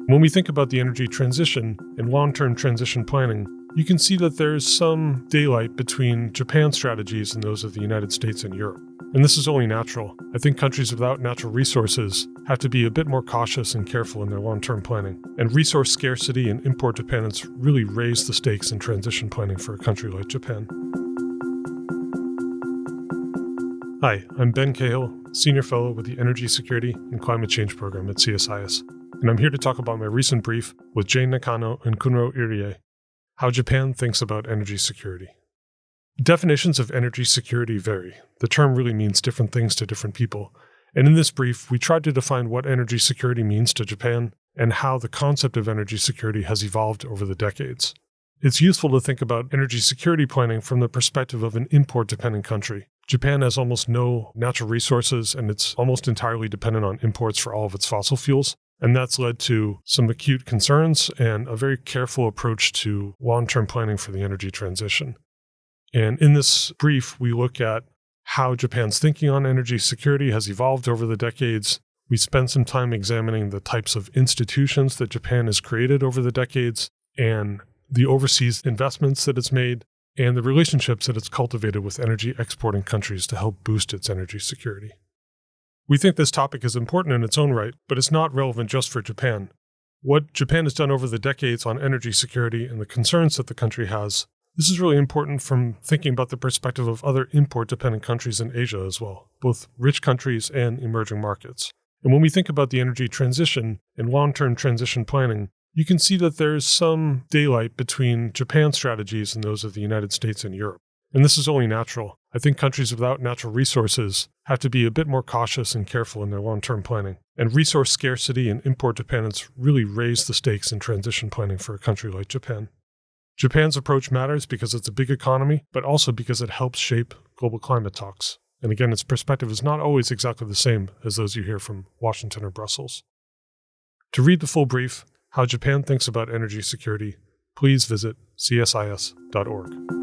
When we think about the energy transition and long-term transition planning, you can see that there's some daylight between Japan's strategies and those of the United States and Europe. And this is only natural. I think countries without natural resources have to be a bit more cautious and careful in their long-term planning. And resource scarcity and import dependence really raise the stakes in transition planning for a country like Japan. Hi, I'm Ben Cahill, Senior Fellow with the Energy Security and Climate Change Program at CSIS. And I'm here to talk about my recent brief with Jane Nakano and Kunro Irie, How Japan Thinks About Energy Security. Definitions of energy security vary. The term really means different things to different people. And in this brief, we tried to define what energy security means to Japan and how the concept of energy security has evolved over the decades. It's useful to think about energy security planning from the perspective of an import-dependent country. Japan has almost no natural resources, and it's almost entirely dependent on imports for all of its fossil fuels. And that's led to some acute concerns and a very careful approach to long-term planning for the energy transition. And in this brief, we look at how Japan's thinking on energy security has evolved over the decades. We spend some time examining the types of institutions that Japan has created over the decades and the overseas investments that it's made and the relationships that it's cultivated with energy exporting countries to help boost its energy security. We think this topic is important in its own right, but it's not relevant just for Japan. What Japan has done over the decades on energy security and the concerns that the country has, this is really important from thinking about the perspective of other import-dependent countries in Asia as well, both rich countries and emerging markets. And when we think about the energy transition and long-term transition planning, you can see that there's some daylight between Japan's strategies and those of the United States and Europe. And this is only natural. I think countries without natural resources have to be a bit more cautious and careful in their long-term planning. And resource scarcity and import dependence really raise the stakes in transition planning for a country like Japan. Japan's approach matters because it's a big economy, but also because it helps shape global climate talks. And again, its perspective is not always exactly the same as those you hear from Washington or Brussels. To read the full brief, How Japan Thinks About Energy Security, please visit csis.org.